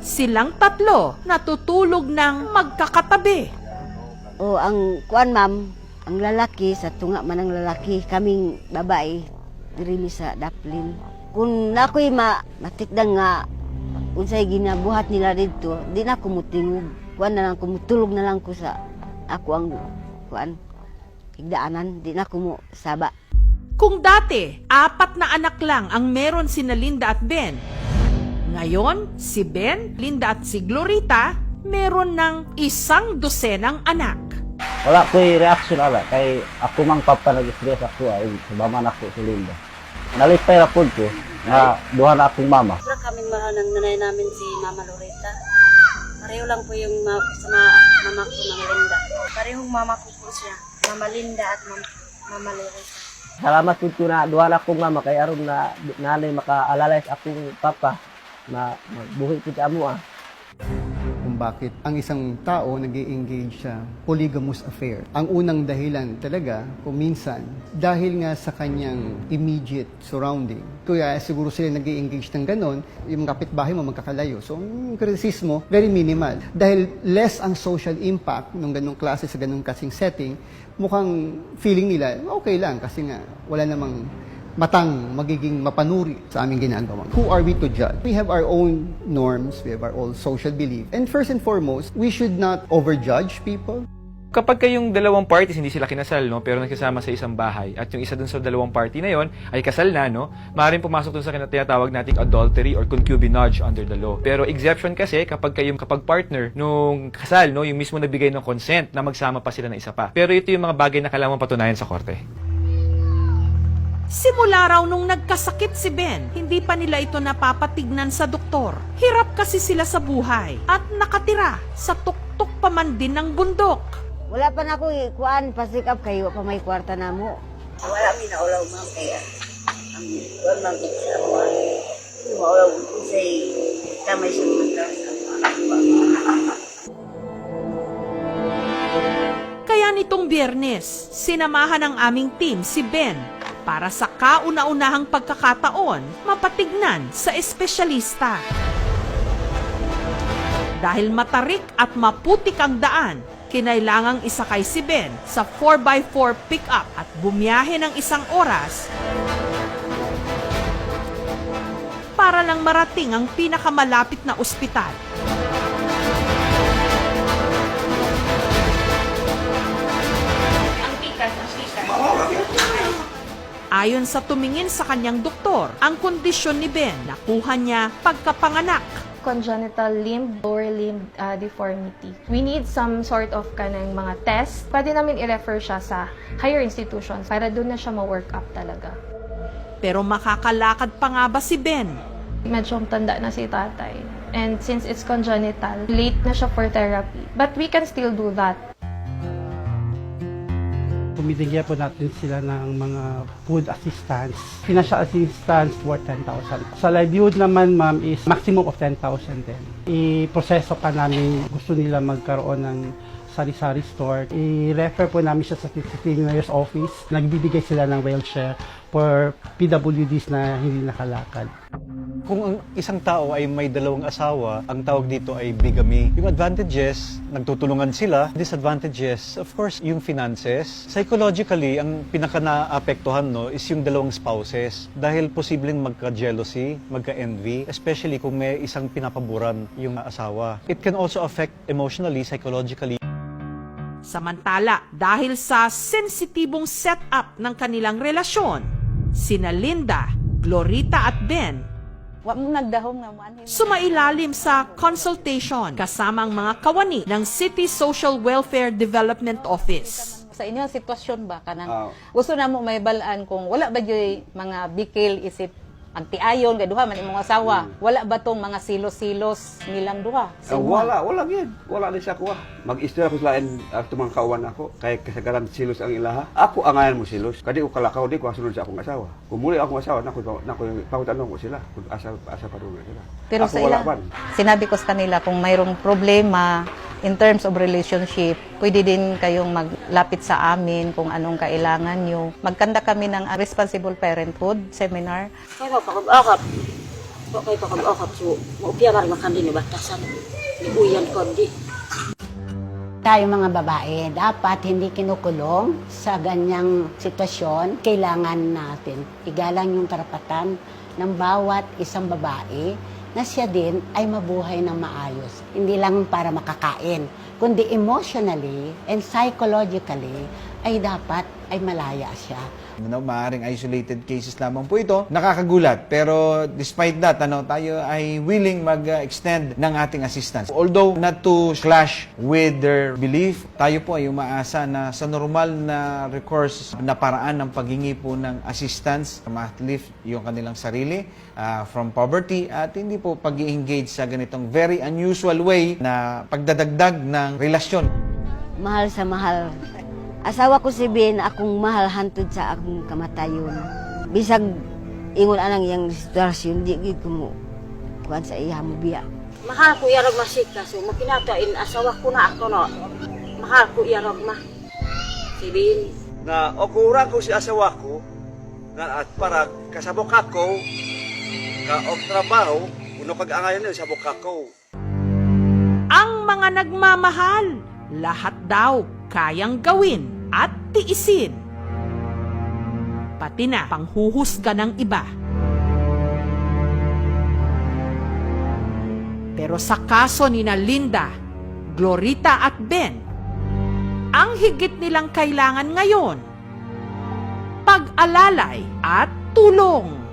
Silang tatlo natutulog ng magkakatabi. O ang kuan ma'am, ang lalaki sa tunga man ang lalaki, kaming babae diri sa Daplin. Kung nakoy matikdan nga unsay ginabuhat nila didto, di na ko mutingog. Kuan na lang ko mutulog na lang ko sa ako ang kuan higdaanan, di na ko mo saba. Kung dati, 4 na anak lang ang meron sina Linda at Ben, ngayon, si Ben, Linda at si Glorita, meron ng 1 dosenang anak. Wala ko'y reaction ala, kay ako mang papa nag-stress ako ay sabaman ako si Linda. Nalipay ra pud ko nga duha na akong mama. Sobra kaming mahal ng nanay namin si Mama Loretta. Pareho lang po yung mama ko, Mama Linda. Parehong mama ko po siya, Mama Linda at Mama Loretta. Salamat pud ko na duha na akong mama kay aron na nanay makaalalay sa akong papa na magbuhi pud amo Kung bakit ang isang tao nag-i-engage sa polygamous affair. Ang unang dahilan talaga, kung minsan, dahil nga sa kanyang immediate surrounding. Kaya siguro sila nag-i-engage ng ganon, yung kapitbahay mo magkakalayo. So, yung kritisismo, very minimal. Dahil less ang social impact ng ganong klase sa ganong kasing setting, mukhang feeling nila, okay lang kasi nga wala namang matang magiging mapanuri sa aming ginagawa. Who are we to judge? We have our own norms, we have our own social belief. And first and foremost, we should not overjudge people. Kapag kayong dalawang parties hindi sila kinasal, no, pero nagkasama sa isang bahay at yung isa dun sa dalawang party na yon ay kasal na, no, maaaring pumasok dun sa tinatawag nating adultery or concubinage under the law. Pero exception kasi kapag partner nung kasal, no, yung mismo nagbigay ng consent na magsama pa sila ng isa pa. Pero ito yung mga bagay na kailangan patunayan sa korte. Simula raw nung nagkasakit si Ben, hindi pa nila ito napapatignan sa doktor. Hirap kasi sila sa buhay at nakatira sa tuktok pa man din ng bundok. Wala pa na ko kuan pa-check up kayo pa may kwarta na mo. Wala mi na ulaw ma'am kaya ang kuan man sa mo. Maulaw ko say kamay sa mga Kaya nitong Biyernes, sinamahan ng aming team si Ben para sa kauna-unahang pagkakataon mapatignan sa espesyalista. Dahil matarik at maputik ang daan, kinailangang isakay si Ben sa 4x4 pick-up at bumiyahe ng 1 oras para lang marating ang pinakamalapit na ospital. Ayon sa tumingin sa kanyang doktor, ang kondisyon ni Ben nakuha niya pagkapanganak. Congenital limb, lower limb deformity. We need some sort of kanang mga test. Pwede namin i-refer siya sa higher institutions para doon na siya ma-work up talaga. Pero makakalakad pa nga ba si Ben? Medyo tanda na si tatay. And since it's congenital, late na siya for therapy. But we can still do that. Bumibigyan po natin sila ng mga food assistance. Financial assistance worth 10,000. Sa livelihood naman, ma'am, is maximum of 10,000 din. I-proseso pa namin gusto nila magkaroon ng sari-sari store. I-refer po namin siya sa City Mayor's Office. Nagbibigay sila ng wheelchair for PWDs na hindi nakalakad. Kung ang isang tao ay may 2 asawa, ang tawag dito ay bigamy. Yung advantages, nagtutulungan sila. Disadvantages, of course, yung finances. Psychologically, ang pinaka-naapektuhan no, is yung 2 spouses. Dahil posibleng magka-jealousy, magka-envy, especially kung may isang pinapaboran yung asawa. It can also affect emotionally, psychologically. Samantala, dahil sa sensitibong setup ng kanilang relasyon, sina Linda, Glorita at Ben sumailalim sa consultation kasama ang mga kawani ng City Social Welfare Development Office. Sa inyo sitwasyon ba kanang gusto na mo may balaan kung wala ba yung mga bikil isip anti-ayon kay duha man imong asawa, wala ba tong mga silos-silos nilang duha? Wala gid. Wala ni siya kuha. Mag-istorya ko sila ato mga kauwan ako kay kasagaran silos ang ilaha. Ako angayan mo silos. Kadi ko kalakaw di ko sunod sa akong asawa. Kung muli akong asawa nako pakutanong ko sila kung asa pa sila. Pero ako sa ila, sinabi ko sa kanila kung mayroong problema in terms of relationship, pwede din kayong maglapit sa amin kung anong kailangan nyo. Magkanda kami ng responsible parenthood seminar. Kaya pakag-akap. Okay pa kag-okap so maupya mari makandi ni batasan. Ni uyan ko di. Tayo mga babae, dapat hindi kinukulong sa ganyang sitwasyon. Kailangan natin igalang yung karapatan ng bawat isang babae na siya din ay mabuhay ng maayos. Hindi lang para makakain, kundi emotionally and psychologically ay dapat ay malaya siya. Maaaring isolated cases lamang po ito. Nakakagulat. Pero despite that, tayo ay willing mag-extend ng ating assistance. Although not to clash with their belief, tayo po ay umaasa na sa normal na recourse na paraan ng paghingi po ng assistance, ma-uplift yung kanilang sarili from poverty at hindi po pag-engage sa ganitong very unusual way na pagdadagdag ng relasyon. Mahal sa mahal. Asawa ko si Ben, akong mahal hantod sa akong kamatayon. Bisag ingon anang yang situasyon, di gid ko mo kuan sa iya mo biya. Mahal ko yarog masika, so makinatain asawa ko na ako no. Mahal ko yarog ma. Si Ben. Na okurang ko si asawa ko, na at para kasabok ako, og trabaho, uno kag-angayon na sabok ako. Ang mga nagmamahal, lahat daw kayang gawin at tiisin. Pati na panghuhusga ng iba. Pero sa kaso ni Linda, Glorita at Ben, ang higit nilang kailangan ngayon, pag-alalay at tulong.